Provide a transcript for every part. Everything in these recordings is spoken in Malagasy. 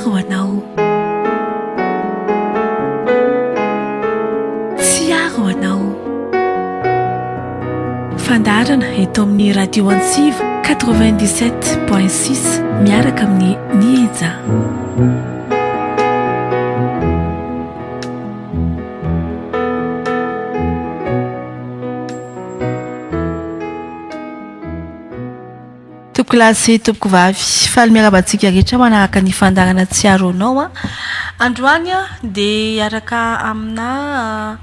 ho anao, tsy aro anao. Fandarana eto amin'ny radio Antsiva 97.6 miaraka amin'ny Nieza. Topoko lahy sy topoko vavy, faly miarabantsika rehetra manaraka ny fandarana tsy aro anao. Androany dia iaraka amina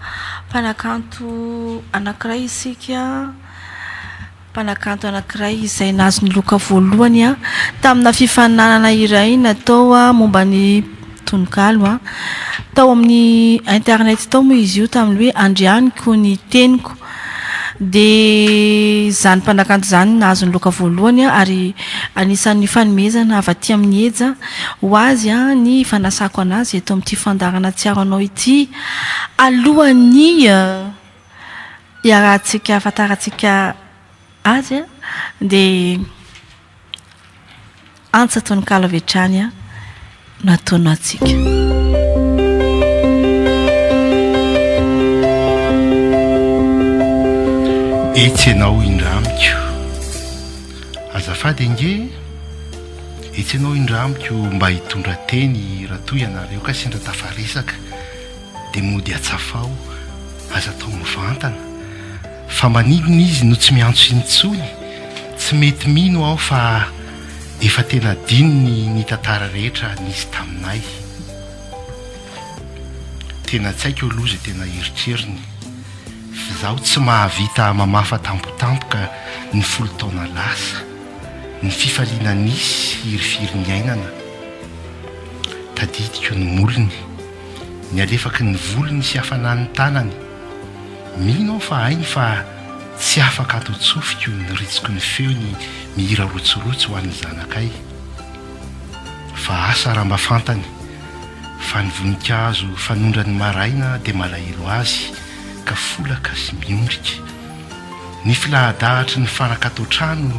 mpanakanto anankiray isika, mpanakanto anankiray izay nazo ny loka voalohany tamina fifaninanana iray natao momba ny tononkalo tao amin'ny internet tao moa izy io tamin'ny hoe andrianiko ny teniko. Dia zany mpanakanto zany nazo ny loka voalohany ary anisan'ny fanomezana avy aty amin'ny Eza ho azy ny fanasako anazy eto amin'ity fandarana tsy aro anao ity alohan'ny iarahantsika afantarantsika azy dia antsa tononkalo avy hatrany no ataonao antsika. Etsy ianao indramiko, azafady ange, etsy ianao indramiko mba hitondra teny raha toy ianareo ka sendra tafarisaka dia mody atsafao aza tao mivantana fa manidina izy no tsy miantso intsony, tsy mety mino aho fa efa tena dininy ny tantara rehetra nisy taminay. Tena tsy haiko aloha izay tena eritreriny, zaho tsy mahavita mamafa tampotampoka ny folo taona lasa, ny fifaliana nisy hirifiry ny ainana. Tadidiko ny molony, ny alefaky ny volony sy hafanany tanany. Mino aho fa hainy fa tsy afaka ato tsofiko ny ritsiko ny feony mihira rotsorotsy ho an'ny zanakay. Fa asa raha mba fantany fa ny voninkazo fanondrany maraina dia malahelo azy ka folaka sy miondrika. Ny filahadahatra ny fanakato trano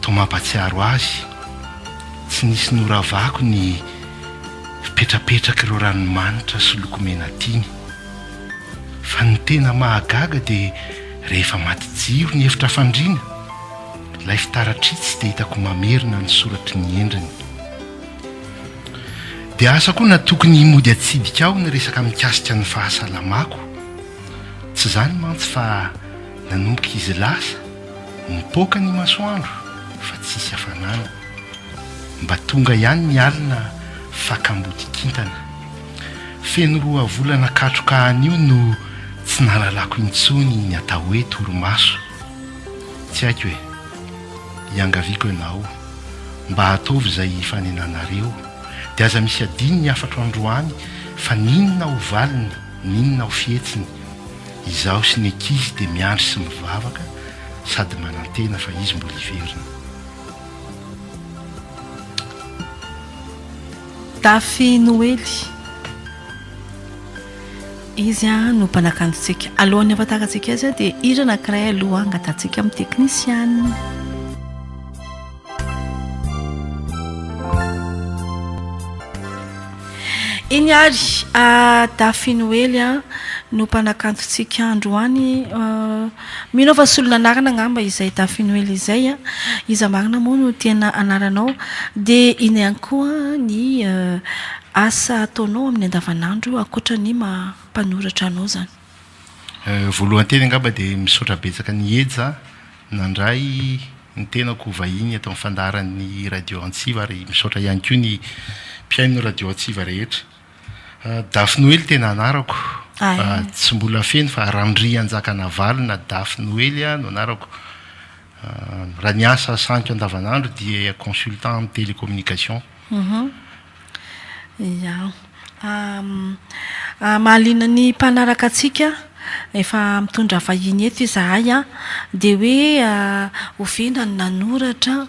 toa mampatsiaro azy. Tsy nisy noravako ny fipetrapetraka ireo ranomanitra sy lokomena tiny. Fa ny tena mahagaga dia rehefa maty jiro ny efitra fandriana, ilay fitaratritsy dia hitako mamerina ny soratry ny endriny. Dia asa koa na tokony mody atsidika ao ny resaka mikasika ny fahasalamako. Tsy zany mantsy fa nanomboka izy lasa, mipoaka ny masoandro fa tsisy hafanana. Mba tonga ihany ny alina fakambotikintana. Feno roa volana katroka an'io no tsy nahalalako intsony ny atao hoe torimaso. Tsy haiko hoe iangaviako ianao mba ataovy izay fanenanareo dia aza misy adiny ny afatro androany fa ninona ho valiny, ninona ho fietsiny. Izaho sy ny ankizy dia miandry sy mivavaka sady manantena fa izy mbola iverina. Dafy Noely izy no mpanakantontsika. Alohan'ny afantarantsika azy dia hira anankiray aloha angatantsika amin'ny teknisiana. Iny ary Dafy Noely no mpanakantontsika androany. Mino fa solona anarana ngamba izay Dafy Noely izay iza marina moa no tena anaranao. Dia iny ihany koa ny asa ataonao amin'ny andavanandro ankoatra ny mpanoratra anao zany. Voalohany teny angamba dia misaotra betsaka ny Eza nandray ny tenako vahiny atao amin'ny fandaran'ny radio Antsiva ary misaotra ihany koa ny mpiaino radio Antsiva rehetra. Dafy Noely tena anarako. Tsy mbola feno fa Randry Anjakana Valina Dafy Noely no anarako. Raha ny asa sanko andavanandro dia consultant amin'ny télécommunication. Mahaliana ny mpanaraka atsika efa mitondra vahiny eto izahay dia hoe ovena ny nanoratra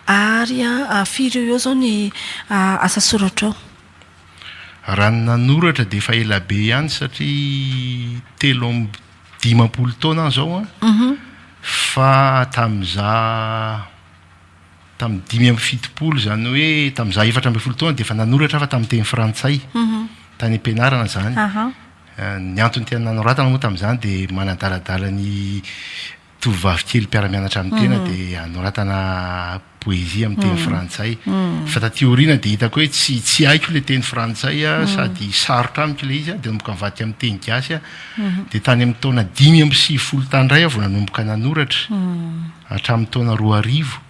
ary firy eo zao ny asa soratra ao. Raha ny nanoratra dia efa ela be ihany satria 3 taona zao fa tamin'iza tamin'ny 570 zany hoe tamin'izah 4 taona dia efa nanoratra fa tamin'ny teny frantsay tany am-pianarana zany ny antony tena nanoratana moa tamin'izany dia manadaladala ny tovovavy kely mpiara-mianatra amin'ny tena dia anoratana poezia amin'ny teny frantsay fa taty aoriana dia hitako hoe tsy haiko le teny frantsay sady sarotra amiko le izy dia nanomboka mivadika amin'ny teny gasy dia tany amin'ny taona 570 tandray vao nanomboka nanoratra hatramin'ny taona 2000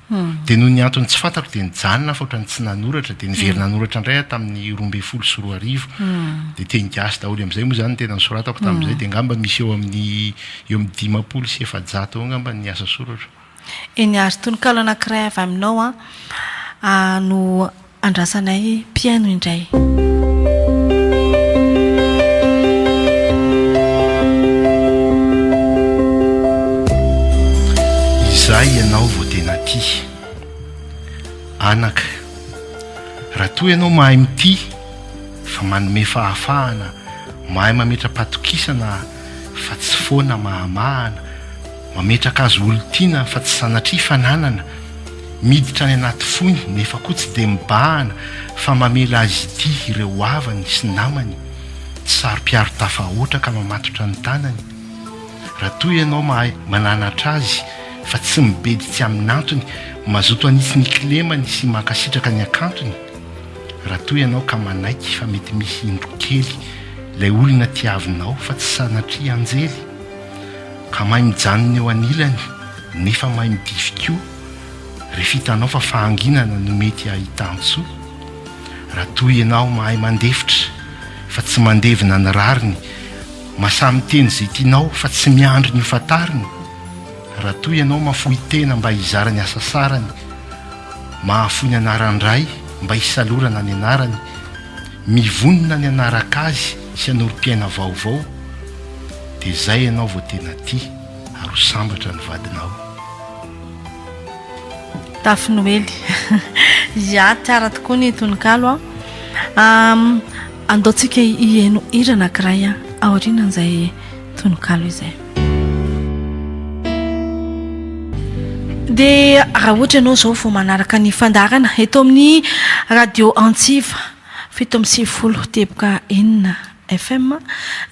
dia noho ny antony tsy fantako dia nijanona fa ohatrany tsy nanoratra dia nivery nanoratra indray tamin'ny 12 sy 2000 dia teny gasy daholo amin'izay moa zany tena nisoratako tamin'izay dia ngamba misy eo amin'ny 50 sy 700 eo ngamba ny asa soratra. Eny ary tononkalo anankiray avy aminao no andrasanay piano indray. Izay ianao vao tena tia anaka raha toa ianao mahay mity fa manome fahafahana mahay mametra-patokisana fa tsy foana mahamahana mametraka azo olo-tiana fa tsy sanatria fananana miditra any anaty fony nefa koa tsy dia mibahana fa mamela azy ity ireo avany sy namany tsy saro-piaro tafahoatra ka mamatotra ny tanany raha toa ianao mahay mananatra azy fa tsy mibedy tsy amin'ny antony mazoto anisy ny kilemany sy mankasitraka ny akantony raha toa ianao ka manaiky fa mety misy indro kely ilay olona tiavinao fa tsy sanatria anjely ka mahay mijanony eo anilany nefa mahay midifikoa rehefa hitanao fa fahanginana no mety ahitantsoa raha toa ianao mahay mandefitra fa tsy mandevina ny rariny masamy teny zay tianao fa tsy miandry ny hofantariny raha toa ianao mafohy tena mba hizarany asa sarany mahafoy ny anarandray mba hisalorana ny anarany mivonona ny anaraka azy sy anorom-piaina vaovao dia izay ianao vao tena tia ary ho sambatra ny vadinao. Tafy Noely ia tsara tokoa ny tononkalo andaontsika hihaino hira anankiray aorianan'izay tononkalo izay. Dia raha ohatra ianao izao vao manaraka ny fandarana eto amin'ny radio Antsiva 780.4 FM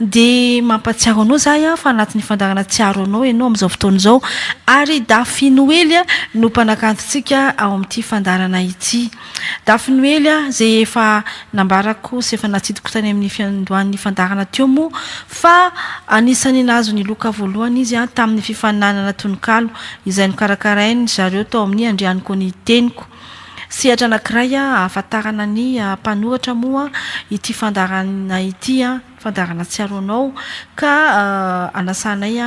dia mampatsiaro anao zahay fa anatin'ny fandarana tsiaro anao ianao amin'izao fotoana izao ary Dafy Noely no mpanakantontsika ao amin'ity fandarana ity. Dafy Noely izay efa nambarako sy efa natsidiko tany amin'ny fiandohan'ny fandarana teo moa fa anisany nazo ny loka voalohany izy tamin'ny fifaninanana tononkalo izay nokarakarainy zareo tao amin'ny andrianiko ny teniko. Sehatra anankiray ahafantarana ny mpanoratra moa ity fandarana ity fandarana tsiaro anao ka anasanay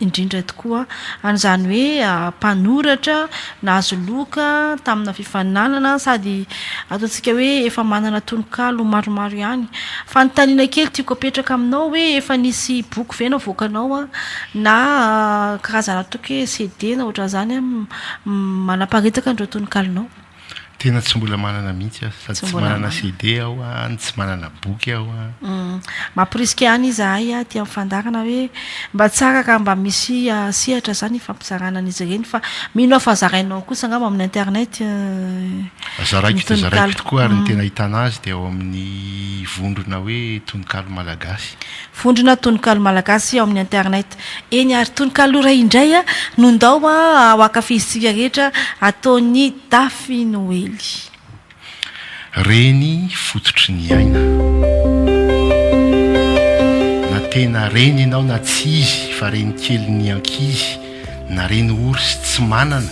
indrindra tokoa an'izany hoe mpanoratra nahazo loka tamina fifaninanana sady ataontsika hoe efa manana tononkalo maromaro ihany. Fanontaniana kely tiako apetraka aminao hoe efa nisy boky ve navoakanao na karazana toky CD na ohatra zany manaparitaka andreo tononkalo. Tena tsy mbola manana mihitsy sady tsy manana CD aho tsy manana boky aho mampirisika ihany izahay ty amin'ny fandarana hoe mba tsara ka mba misy sehatra zany fampizarana an'izy ireny fa mino aho fa zarainao kosa angamba amin'ny internet zaraiko tokoa ary ny tena ahitana azy dia ao amin'ny vondrona hoe tononkalo malagasy. Vondrona tononkalo malagasy ao amin'ny internet eny ary tononkalo iray indray no ndao ao akafizitsika rehetra ataony Dafy Noely. Reny fototry ny aina na tena reny ianao na tsy izy fa reny kely ny ankizy na reny orsy tsy manana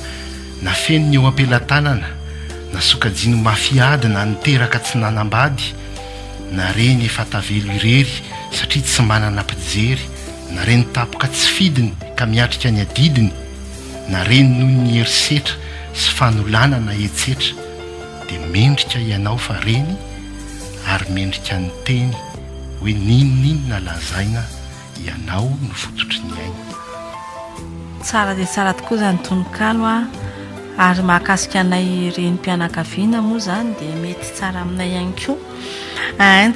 na feno ny eo ampelantanana na sokajino mafiadina niteraka tsy nanambady na reny efa tavelo irery satria tsy manana mpijery na reny tapoka tsy fidiny ka miatrika ny adidiny na reny noho ny herisetra sy fanolanana etsetra dia mendrika ianao fa reny ary mendrika ny teny hoe ninonina lazaina ianao no fototry ny aina. Tsara dia tsara tokoa izany tononkalo ary mahakasika anay renim-pianakaviana moa zany dia mety tsara aminay ihany koa.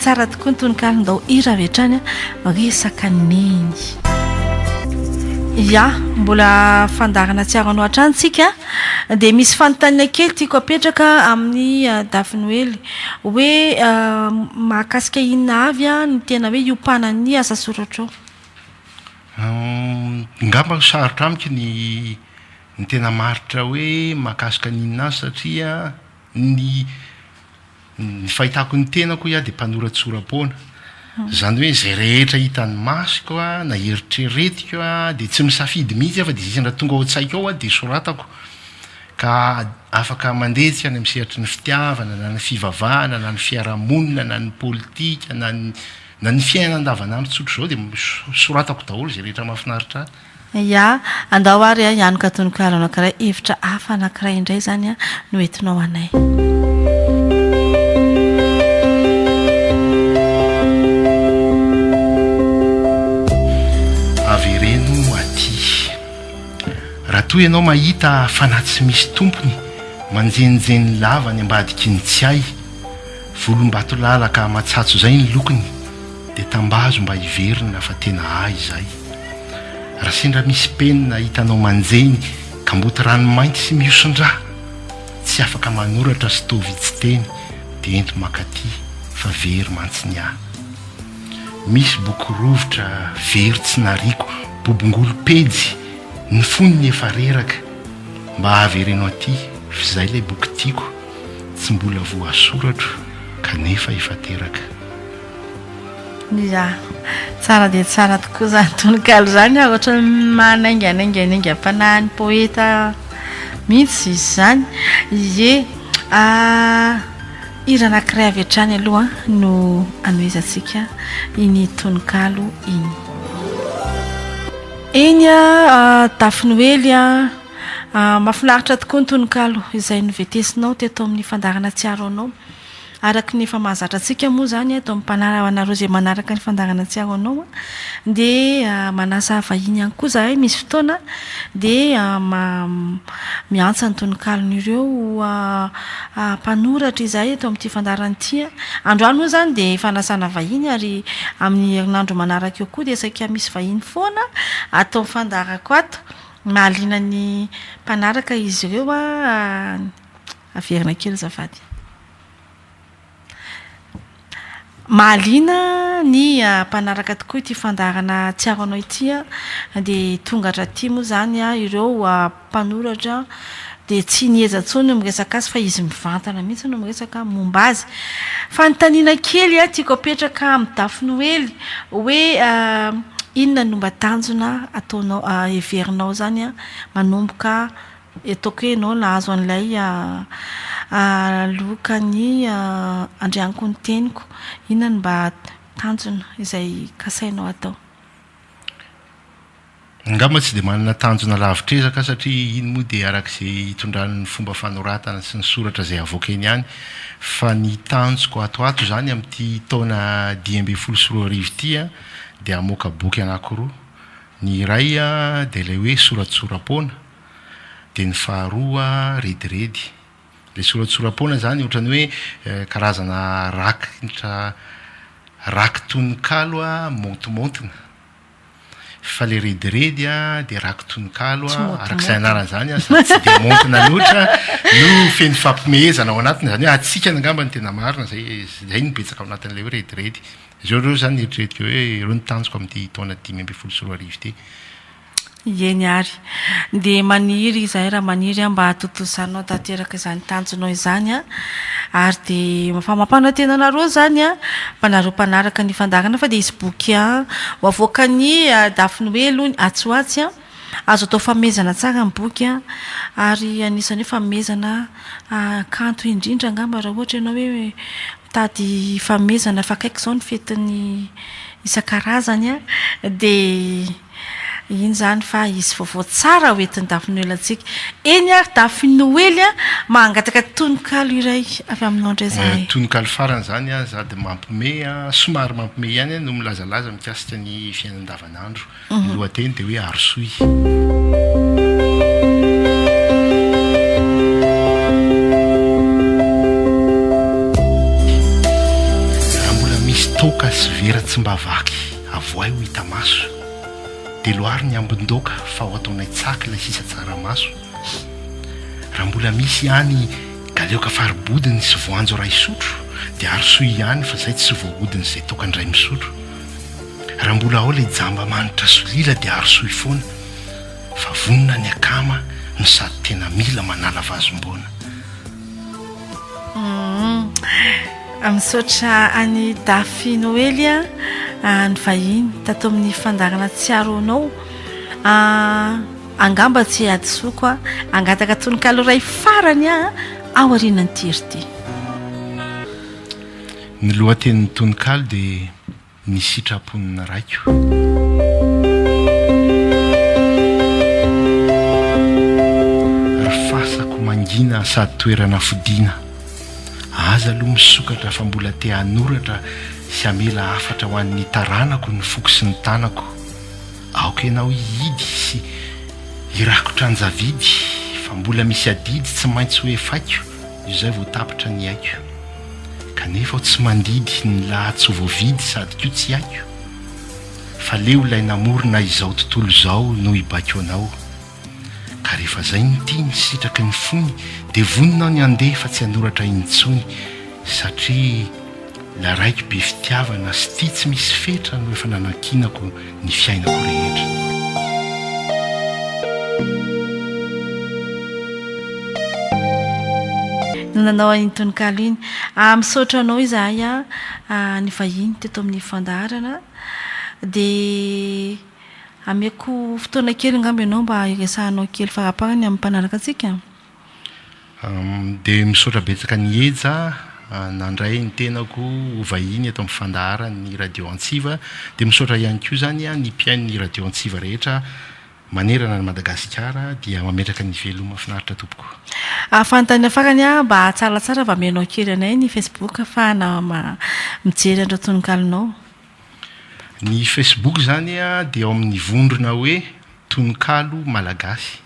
Tsara tokoa ny tononkalo ndao hira avy hatrany resaka neny. ia mbola fandarana tsiaro anao hatrantsika dia misy fanontaniana kely tiako apetraka amin'ny Dafinoely hoe mahakasika inona avy ny tena hoe iopanany asa soratra ao ngamba sarotra amiko ny tena maritra hoe mahakasika ninona azy satria ny fahitako ny tenako ia dia mpanoratsoram-poana zany hoe zay rehetra hitan'ny masoko na eritreretiko dia tsy misafidy mihitsy fa dia zisy tonga ao an-tsaiko ao dia soratako ka afaka mandetsika any amin'ny sehatry ny fitiavana na ny fivavahana na ny fiarahamonina na ny politika na ny fiainana andavanandro tsotro zao dia soratako daholo zay rehetra mahafinaritra ia andao ary hianoka tononkalo anankiray hevitra hafa anankiray indray zany no entinao anay avereno aty raha toy ianao mahita fanahy tsy misy tompony manjenijeny lava ny ambadiky ny tsiay volombato lalaka matsatso zay ny lokony dia tambazo mba hiverina fa tena ahy izay raha sendra misy penina hitanao manjeny ka mboty ranomainty sy miosondra tsy afaka manoratra sy tovy tsy teny dia ento makaty fa very mantsiny ahy misy boky rovitra very tsy nariko bobongolo pejy ny foniny efa reraka mba averenao aty fizay ilay boky tiako tsy mbola voasoratro kanefa efa teraka ia tsara dia tsara tokoa zany tononkalo zany ohatra manainganainganingam-panahiny poeta mihitsy izy zany ie ira anankiray avy hatrany aloha no anoizantsika iny tononkalo iny iny Dafinoely mahafinaritra tokoa ny tononkalo izay novetesinao teto amin'ny fandarana tsiaro anao araky ny efa mahazatra antsika moa zany atao amin'ny mpanarao izay manaraka ny fandarana tsiaro anao dia manasa vahiny ihany koa zahay misy fotoana dia miantsa ny tonokalon'ireo mpanoratra izay atao amin'ity fandarana ity androany moa zany dia fanasana vahiny ary amin'ny herinandro manaraka eo koa dia saika misy vahiny foana atao fandarako ato mahaliana ny mpanaraka izy ireo averina kely zafady mahaliana ny mpanaraka tokoa ity fandarana tsiaro anao ity dia tonga hatraty moa zany ireo mpanoratra dia tsy nieza-tsony no miresaka azy fa izy mivantana mihitsy no miresaka momba azy fanontaniana kely tiako apetraka amin'ny Dafinoely hoe inona nomba tanjona ataonao heverinao zany manomboka ataoko hoe ianao nahazo an'ilay lokany andrianiko ny teniko inona mba tanjona izay kasainao atao ngamba tsy dia manana tanjona lavitrezaka satria iny moa dia arak'izay hitondrany fomba fanoratana sy ny soratra izay avoaka eny ihany fa ny tanjoko atoato zany amin'ity taona 2024 ity dia amoaka boky anankiroa ny iray dia ilay hoe soratsoram-poana dia ny faharoa rediredy ilay soratsoram-poana zany ohatrany hoe karazana raky tononkalo montimontina fa le rediredy dia raky tononkalo arak'izay anarana zany sady tsy dia montina loatra no feny fampimehezana ao anatiny zany hoe atsika angamba ny tena marina zay ny betsaka ao anatin'ilay hoe rediredy zao reo zany eritreretiko hoe ireo ny tanjoko amin'ity taona 2024 ity eny ary dia maniry izahay raha maniry mba hatotosanao tanteraka izany tanjonao izany ary dia famampanantenanareo zany mpanareo mpanaraka ny fandarana fa dia izy boky ho avoakany Dafinoely atsoatsy azo atao famezana tsara ny boky ary anisany hoe famezana kanto indrindra angamba raha ohatra ianao hoe mitady famezana fa kaiky izao ny fetiny isan-karazany dia iny zany fa izy vaovao tsara hoentin'ny Dafinoely antsika eny Dafinoely mangataka tononkalo iray avy aminao indray zahay tononkalo farany zany sady mampime somary mampime ihany no milazalaza mikasika ny fiainan-davanandro ny lohateny dia hoe Arsoy raha mbola misy toka sy vera tsy mba vaky avoay ho hita maso dia loary ny ambon-doaka fa ho ataonay tsaka ilay sisa tsaramaso. Raha mbola misy ihany galeoka faribodiny sy voanjo ray sotro dia arosoa ihany fa izay tsy voahodiny izay tokandray misotro. Raha mbola ao ilay jamba manitra solila dia arosoa foana fa vonona ny akama no sady tena mila manala vazom-boana. Misaotra any Dafy Noely ny vahiny tato amin'ny fandarana tsiaronao. Angamba tsy adisoko angataka tononkalo ray farany ao aorianany tirity. Ny lohatenin'ny tononkalo dia ny sitraponina raiko. Rafasako mangina sady toerana fodiana. Aza aloha misokatra fa mbola te hanoratra sy hamela afatra ho an'ny taranako ny foko sy ny tanako. Aoka ianao hihidy sy hirakotra anjavidy fa mbola misy adidy tsy maintsy hoe faiko izay vao tapitra ny aiko. Kanefa ho tsy mandidy ny lahatsy ho voavidy sady koa tsy aiko. Fa leo ilay namorona izao tontolo izao no hibako anao. Ka rehefa izay ny tia ny sitraky ny fony dia voninao ny andeha fa tsy hanoratra intsony satria la raiky be fitiavana sy tia tsy misy fetra no efa nanankinako ny fiainako rehetra. Nanao an'iny tononkalo iny misaotra anao izahay ny vahiny teto amin'ny fandaharana dia ameko fotoana kely angamba ianao mba iresahanao kely faraparany amin'ny mpanaraka antsika. Dia misaotra betsaka ny eja nandray ny tenako ho vahiny eto amin'ny fandaharany radio Antsiva dia misaotra ihany koa izany ny mpiain'ny radio Antsiva rehetra manerana ny Madagasikara dia mametraka ny veloma mahafinaritra tompoko. Fanontaniana farany mba tsaratsara mba amenao kely anay ny Facebook fa na mijery andreo tononkалonao. Ny Facebook zany dia ao amin'ny vondrona hoe tononkalo malagasy.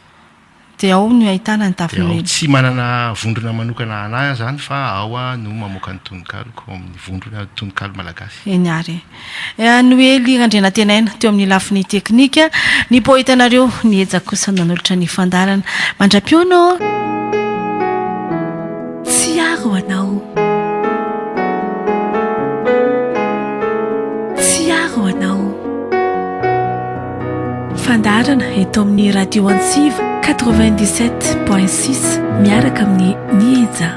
Dia ao no ahitana ny Dafy Noely. Tsy manana vondrona manokana anahy zany fa ao no mamoaka ny tononkalo amin'ny vondrona tononkalo malagasy. Eny ary. Noely Randrena Tenaina teo amin'ny lafiny teknika, ny poetanareo ny eja kosa nanolotra ny fandarana. Mandra-piono tsiaro anao. Tsiaro anao. Fandarana eto amin'ny radio Antsiva 97.6 miaraka amin'ny Nieja.